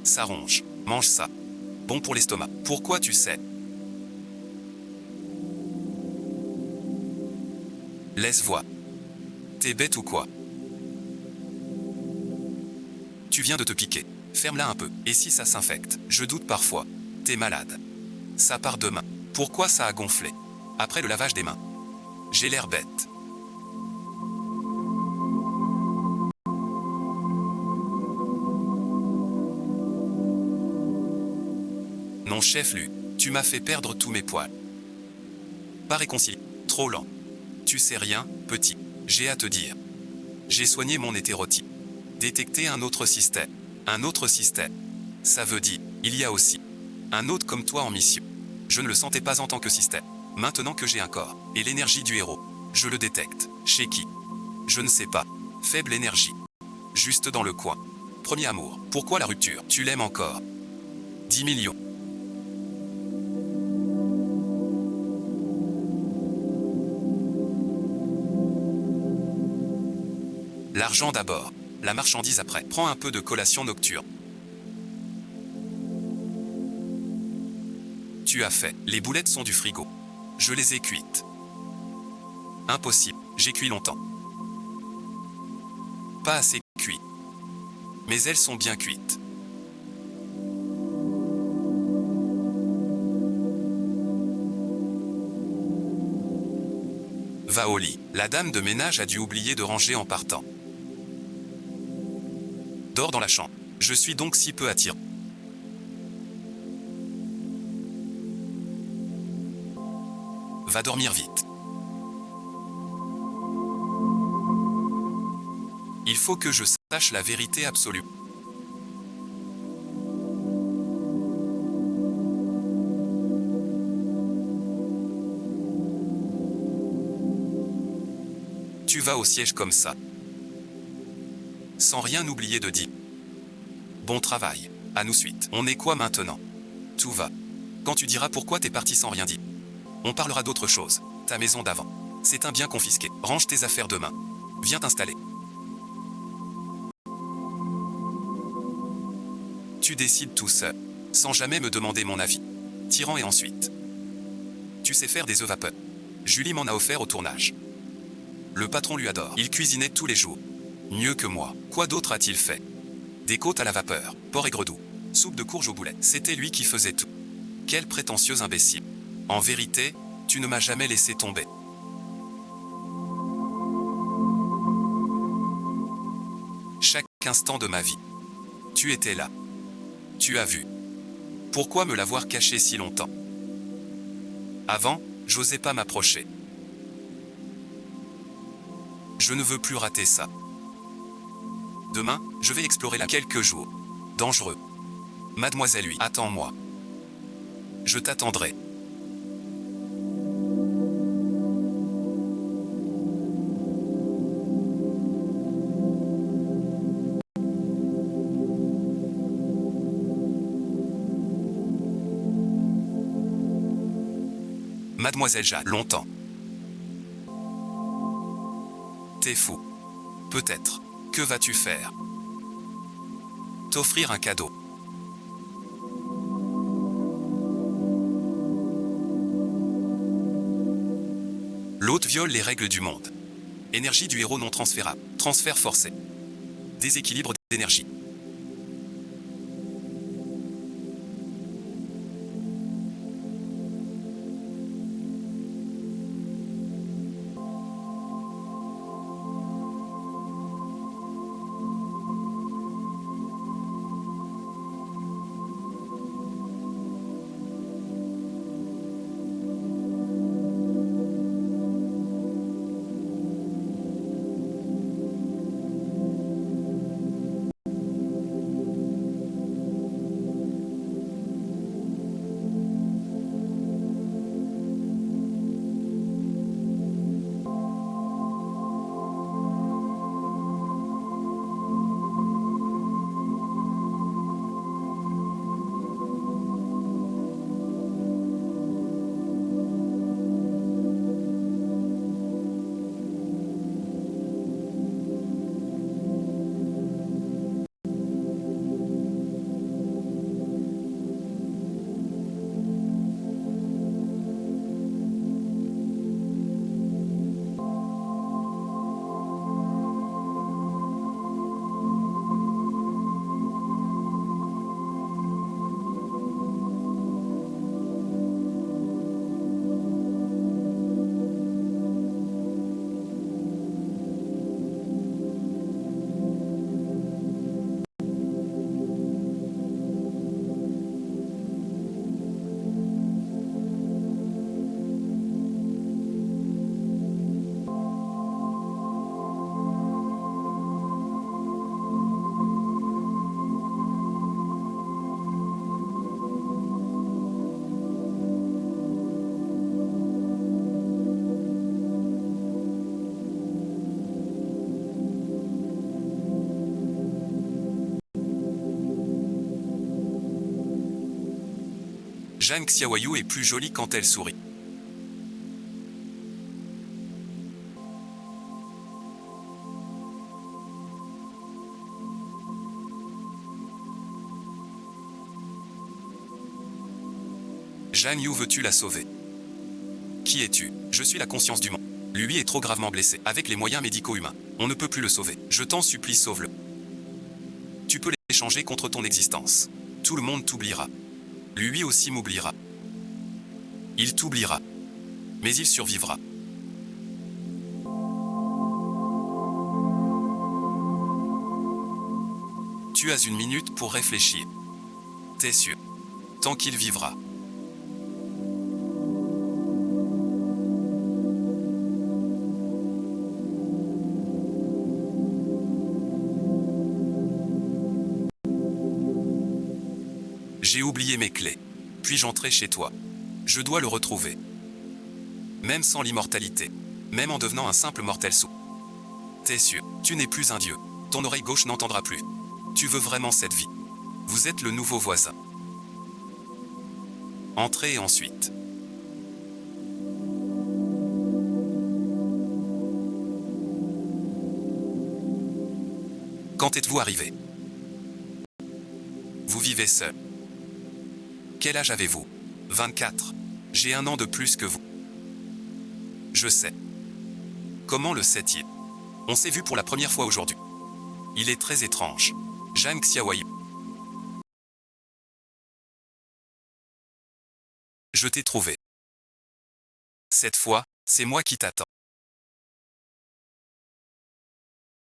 Ça ronge. Mange ça. Bon pour l'estomac. Pourquoi tu sais? Laisse voir. T'es bête ou quoi? Tu viens de te piquer. Ferme-la un peu. Et si ça s'infecte? Je doute parfois. T'es malade. Ça part demain. Pourquoi ça a gonflé? Après le lavage des mains. J'ai l'air bête. Non chef Lu, tu m'as fait perdre tous mes poils. Pas réconcilié. Trop lent. Tu sais rien, petit. J'ai à te dire. J'ai soigné mon hétérotype. Détecté un autre système. Un autre système. Ça veut dire, il y a aussi un autre comme toi en mission. Je ne le sentais pas en tant que système. Maintenant que j'ai un corps, et l'énergie du héros, je le détecte. Chez qui? Je ne sais pas. Faible énergie. Juste dans le coin. Premier amour. Pourquoi la rupture? Tu l'aimes encore? 10 millions. L'argent d'abord. La marchandise après. Prends un peu de collation nocturne. Tu as fait. Les boulettes sont du frigo. Je les ai cuites. Impossible. J'ai cuit longtemps. Pas assez cuit. Mais elles sont bien cuites. Va au lit. La dame de ménage a dû oublier de ranger en partant. Dors dans la chambre. Je suis donc si peu attirant. Va dormir vite. Il faut que je sache la vérité absolue. Tu vas au siège comme ça. Sans rien oublier de dire. Bon travail. À nous suite. On est quoi maintenant? Tout va. Quand tu diras pourquoi t'es parti sans rien dire. On parlera d'autre chose. Ta maison d'avant. C'est un bien confisqué. Range tes affaires demain. Viens t'installer. Tu décides tout seul. Sans jamais me demander mon avis. Tyran et ensuite. Tu sais faire des œufs vapeur. Julie m'en a offert au tournage. Le patron lui adore. Il cuisinait tous les jours. Mieux que moi. Quoi d'autre a-t-il fait? Des côtes à la vapeur, porc et gredou, soupe de courge au boulet. C'était lui qui faisait tout. Quel prétentieux imbécile. En vérité, tu ne m'as jamais laissé tomber. Chaque instant de ma vie. Tu étais là. Tu as vu. Pourquoi me l'avoir caché si longtemps? Avant, j'osais pas m'approcher. Je ne veux plus rater ça. Demain, je vais explorer quelques jours. Dangereux. Mademoiselle lui, attends-moi. Je t'attendrai. Mademoiselle Jeanne, longtemps. T'es fou. Peut-être. Que vas-tu faire? T'offrir un cadeau. L'hôte viole les règles du monde. Énergie du héros non transférable. Transfert forcé. Déséquilibre d'énergie. Zhang Xiaoyu est plus jolie quand elle sourit. Zhang Yu, veux-tu la sauver? Qui es-tu? Je suis la conscience du monde. Lui est trop gravement blessé. Avec les moyens médicaux humains, on ne peut plus le sauver. Je t'en supplie, sauve-le. Tu peux l'échanger contre ton existence. Tout le monde t'oubliera. Lui aussi m'oubliera. Il t'oubliera. Mais il survivra. Tu as une minute pour réfléchir. T'es sûr? Tant qu'il vivra. J'ai oublié mes clés. Puis-je entrer chez toi? Je dois le retrouver. Même sans l'immortalité. Même en devenant un simple mortel sous. T'es sûr? Tu n'es plus un dieu. Ton oreille gauche n'entendra plus. Tu veux vraiment cette vie? Vous êtes le nouveau voisin. Entrez ensuite. Quand êtes-vous arrivé? Vous vivez seul. Quel âge avez-vous? 24. J'ai 1 an de plus que vous. Je sais. Comment le sait-il? On s'est vu pour la première fois aujourd'hui. Il est très étrange. Zhang Xiaoyu. Je t'ai trouvé. Cette fois, c'est moi qui t'attends.